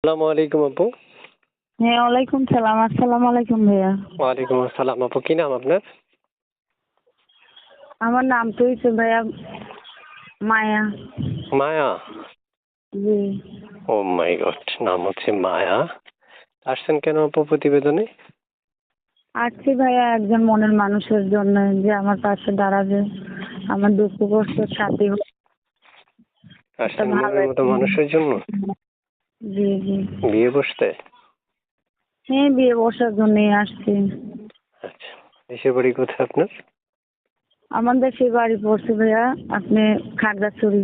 আসসালামু আলাইকুম আপু। হ্যাঁ, ওয়ালাইকুম সালাম। আসসালামু আলাইকুম ভাইয়া। ওয়ালাইকুম আসসালাম আপু, কি নাম আপনার? আমার নাম তো হচ্ছে ভাইয়া মায়া। মায়া। জি। ও মাই গড, নাম হচ্ছে মায়া। আসছেন কেন আপু প্রতিবেদনে? আসছি ভাইয়া একজন মনের মানুষের জন্য, যে আমার পাশে দাঁড়াবে, আমার দুঃখ কষ্টের সাথী হবে। একটা আসছেন ভালো মনের মতো একটা মানুষের জন্য? জি জি। বিয়ে বসতে? হ্যাঁ, বিয়ে বসার জন্যই আসছি। আচ্ছা, দেশের বাড়ি কোথায় আপনার? আমার দেশে বাড়ি পড়ছে ভাইয়া আপনি খাগড়াছড়ি।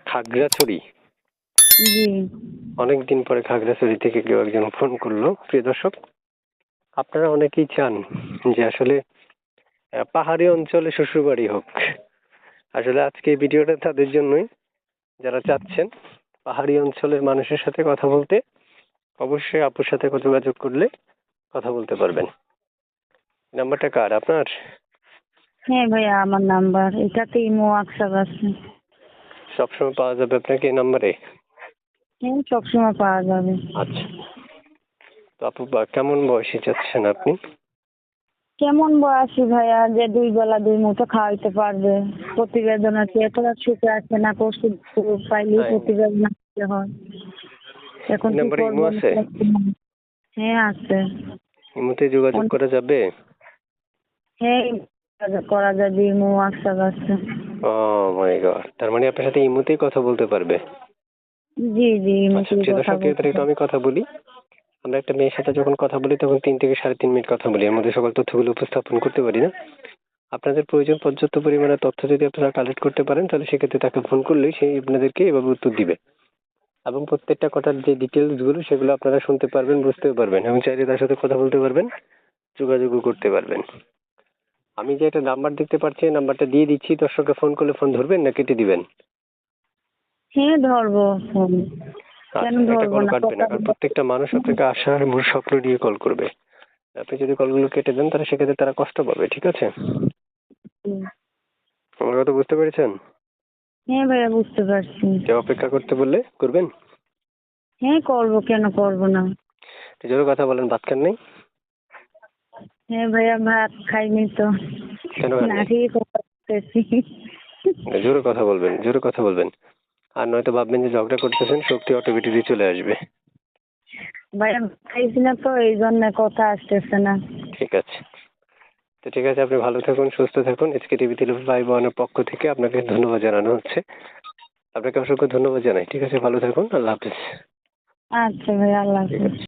খাগড়াছড়ি? জি। অনেকদিন পরে খাগড়াছড়ি থেকে কেউ একজন ফোন করলো। প্রিয় দর্শক, আপনারা অনেকেই চান যে আসলে পাহাড়ি অঞ্চলে শ্বশুরবাড়ি হোক। আসলে আজকে এই ভিডিওটা তাদের জন্যই, যারা চাচ্ছেন পাহাড়ি অঞ্চলের মানুষের সাথে কথা বলতে। অবশ্যই আপুর সাথে যোগাযোগ করলে কথা বলতে পারবেন। নাম্বারটা কার আপনার? হ্যাঁ ভাইয়া, আমার নাম্বার এটাতে ইমো হোয়াটসঅ্যাপ আছে। সবসময় পাওয়া যাবে আপনাকে এই নাম্বারে? হ্যাঁ, সবসময় পাওয়া যাবে। আচ্ছা, তো আপু কেমন বয়সে যাচ্ছেন আপনি? কেমন বয়সী ভাইয়া, যে দুই বেলা দুই মুঠো খাওয়াইতে পারবে। প্রতিবেদন আছে, এতটা সুখে আছে না, ওষুধ পাইলেই তাই? প্রতিবেদন আসতে হয়। এখন এই কি নাম্বারে ইমো করবো? আছে? হ্যাঁ আছে। ইমোতে যোগাযোগ করা যাবে? হ্যাঁ, যোগাযোগ করা যাবে, ইমো হোয়াটসঅ্যাপ আছে। ও মাই গড, তার মানে আপনার সাথে ইমোতেই কথা বলতে পারবে? জি জি, আচ্ছা, ইমোতেই প্রিয় কথা দর্শক, বলতে একটু পারবে। আমি কথা বলি। আমরা একটা মেয়ের সাথে যখন কথা বলি তখন 3 থেকে 3.5 মিনিট কথা বলি, এর মধ্যে সকল তথ্যগুলো উপস্থাপন করতে পারি না। আপনাদের প্রয়োজন পর্যাপ্ত পরিমাণে তথ্য যদি আপনারা কালেক্ট করতে পারেন, তাহলে সেক্ষেত্রে তাকে ফোন করলেই সেই আপনাদেরকে এভাবে উত্তর দিবে। এবং প্রত্যেকটা কথার যে ডিটেলস গুলো সেগুলো আপনারা শুনতে পারবেন, বুঝতেও পারবেন, এবং চাইলে তার সাথে কথা বলতে পারবেন, যোগাযোগও করতে পারবেন। আমি যে একটা নাম্বার দেখতে পাচ্ছি, এই নাম্বারটা দিয়ে দিচ্ছি। দর্শককে ফোন করলে ফোন ধরবেন না কেটে দিবেন? হ্যাঁ, ধরবো ফোন। কেন আচ্ছা, একটা ধরবো কল না, কাটবে না, কথা কারণ বলবো। প্রত্যেকটা মানুষ আপনাকে আশার মূল স্বপ্ন নিয়ে কল করবে। আপনি যদি কলগুলো কেটে দেন তাহলে সেক্ষেত্রে তারা কষ্ট পাবে, ঠিক আছে? হুম। আমার কথা বুঝতে পেরেছেন? হ্যাঁ ভাইয়া, বুঝতে পারছি। কেউ অপেক্ষা করতে বললে করবেন? হ্যাঁ করবো, কেন করবো না। জোরে কথা বলেন, ভাত খান নাই? হ্যাঁ ভাইয়া, ভাত খাইনি তো। কেন খান না নাই? খেয়ে কথা বলতেছি। জোরে কথা বলবেন, জোরে কথা বলবেন। আর নয়তো ভাববেন যে ঝগড়া করতেছেন, শক্তি অটোমেটিকলি চলে আসবে। ভাইয়া খাইছি না তো, এই জন্য কথা আসতেছে না। ঠিক আছে, তো ঠিক আছে, আপনি ভালো থাকুন, সুস্থ থাকুন। এসকে টিভি টেলিভিশনের পক্ষ থেকে আপনাকে ধন্যবাদ জানানো হচ্ছে। আপনাকে অসংখ্য ধন্যবাদ জানাই। ঠিক আছে, ভালো থাকুন, আল্লাহ হাফিজ। আচ্ছা ভাইয়া, আল্লাহ ঠিক হাফেজ। আছে।